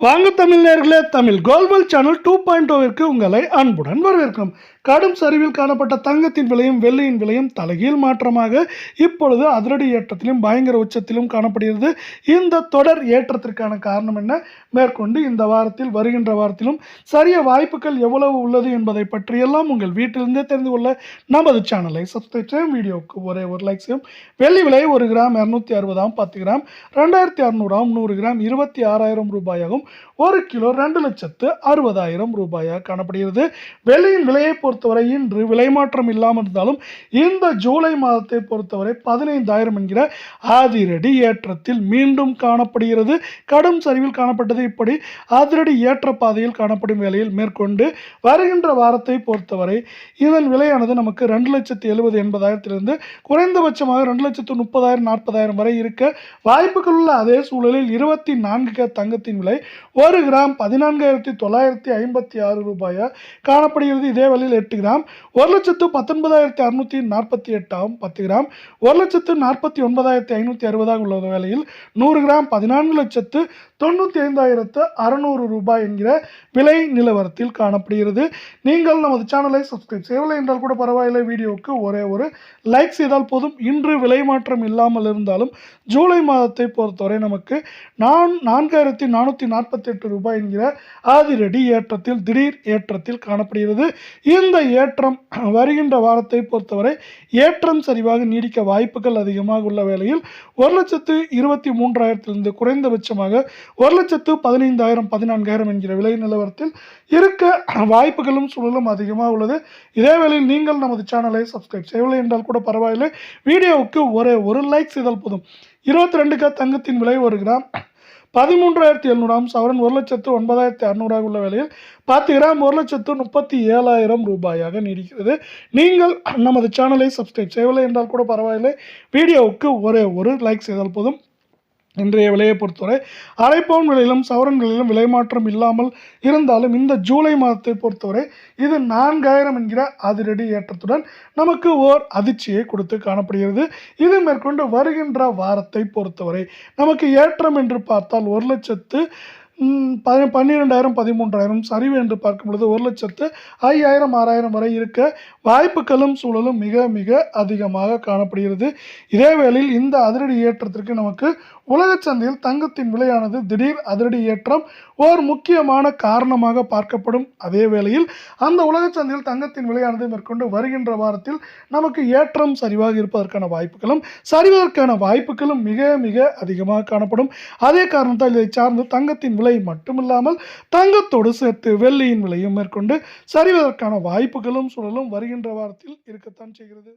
வாங்க தமிழ் நேயர்களே, தமிழ் கோல்வல் சேனல் 2.0விற்கு உங்களை அன்புடன் வரவேற்கிறோம். கடும் சரிவில் காணப்பட்ட தங்கத்தின் விலையும் வெள்ளியின் விலையும் தலைகீழ் மாற்றமாக இப்பொழுது அதிரடி ஏற்றத்திலும் பயங்கர உச்சத்திலும் காணப்படுகிறது. இந்த தொடர் ஏற்றத்திற்கான காரணம் என்ன, மேற்கொண்டு இந்த வாரத்தில் வருகின்ற வாரத்திலும் சரிய வாய்ப்புகள் எவ்வளவு உள்ளது என்பதை பற்றியெல்லாம் உங்கள் வீட்டிலிருந்தே தெரிந்து கொள்ள நமது சேனலை சப்ஸ்கிரைப் செய்யும். வீடியோவுக்கு ஒரே ஒரு லைக் செய்யும். வெள்ளி விலை 1 கிராம் 260 10 கிராம் 2600 100 கிராம் 26,000 ரூபாயாகும். 1 கிலோ 2,60,000 ரூபாயாக காணப்படுகிறது. வெள்ளியின் விலையை பொறுத்தவரை இன்று விலை மாற்றம் இல்லாமல் இருந்தாலும் இந்த ஜூலை மாதத்தை பொறுத்தவரை 15,000 என்கிற அதிரடி ஏற்றத்தில் மீண்டும் காணப்படுகிறது. கடும் சரிவில் காணப்பட்டது இப்படி அதிரடி ஏற்ற பாதையில் காணப்படும் வேளையில் மேற்கொண்டு வருகின்ற வாரத்தை பொறுத்தவரை இதன் விலையானது நமக்கு 2,70,80,000 குறைந்தபட்சமாக 2,30,000 40,000 வரை இருக்க வாய்ப்புகள் உள்ள அதே சூழலில் 24 தங்கத்தின் விலை 1 கிராம் 14,956 ரூபாயா காணப்படுகிறது. இதே வேளையில் 8 கிராம் 1,19,648 ஆகும். 10 கிராம் 1,49,560 உள்ள வேளையில் 100 கிராம் 14,95,600 ரூபாய் என்கிற விலை நிலவரத்தில் காணப்படுகிறது. நீங்கள் நமது சேனலை சப்ஸ்கிரைப் செய்யவில்லை என்றால் கூட பரவாயில்லை, வீடியோவுக்கு ஒரே ஒரு லைக் செய்தால் போதும். இன்று விலை மாற்றம் இல்லாமல் இருந்தாலும் ஜூலை மாதத்தை பொறுத்தவரை நமக்கு 4,448 ரூபாய் என்கிற அதிரடி ஏற்றத்தில் திடீர் ஏற்றத்தில் காணப்படுகிறது. இந்த ஏற்றம் வருகின்ற வாரத்தை பொறுத்தவரை ஏற்றம் சரிவாக நீடிக்க வாய்ப்புகள் அதிகமாக உள்ள வேளையில் 1,23,000 குறைந்தபட்சமாக 1,15,000 14,000 என்கிற விலை நிலவரத்தில் இருக்க வாய்ப்புகளும் சூழலும் அதிகமாக உள்ளது. இதே வேளையில் நீங்கள் நமது சேனலை சப்ஸ்கிரைப் செய்யவில்லை என்றால் கூட பரவாயில்லை, வீடியோவுக்கு ஒரே ஒரு லைக் செய்தால் போதும். 22 தங்கத்தின் விலை 1 கிராம் 13,700 சவரன் 1,09,600 உள்ள வேளையில் 10 கிராம் 1,37,000 ரூபாயாக நீடிக்கிறது. நீங்கள் நமது சேனலை சப்ஸ்கிரைப் செய்யவில்லை என்றால் கூட பரவாயில்லை, வீடியோவுக்கு ஒரே ஒரு லைக் செய்தால் போதும். இன்றைய விலையை பொறுத்தவரை அரை பவுன் விலையிலும் சவரன்களிலும் விலை மாற்றம் இல்லாமல் இருந்தாலும் இந்த ஜூலை மாதத்தை பொறுத்தவரை இது 4,000 என்கிற அதிரடி ஏற்றத்துடன் நமக்கு ஓர் அதிர்ச்சியை கொடுத்து காணப்படுகிறது. இது மேற்கொண்டு வருகின்ற வாரத்தை பொறுத்தவரை நமக்கு ஏற்றம் என்று பார்த்தால் 1,00,000 12,000 13,000 சரிவு என்று பார்க்கும் பொழுது 1,05,000 6,000 வரை இருக்க வாய்ப்புகளும் சூழலும் மிக மிக அதிகமாக காணப்படுகிறது. இதே வேளையில் இந்த அதிரடி ஏற்றத்திற்கு நமக்கு உலக சந்தையில் தங்கத்தின் விலையானது திடீர் அதிரடி ஏற்றம் ஓர் முக்கியமான காரணமாக பார்க்கப்படும். அதே வேளையில் அந்த உலக சந்தையில் தங்கத்தின் விலையானது மேற்கொண்டு வருகின்ற வாரத்தில் நமக்கு ஏற்றம் சரிவாக இருப்பதற்கான வாய்ப்புகளும் சரிவதற்கான வாய்ப்புகளும் மிக மிக அதிகமாக காணப்படும். அதே காரணத்தால் இதை சார்ந்து தங்கத்தின் விலை மட்டுமில்லாமல் தங்கத்தோடு சேர்த்து வெள்ளியின் விலையும் மேற்கொண்டு சரிவதற்கான வாய்ப்புகளும் சூழலும் வருகின்ற வாரத்தில் இருக்கத்தான் செய்கிறது.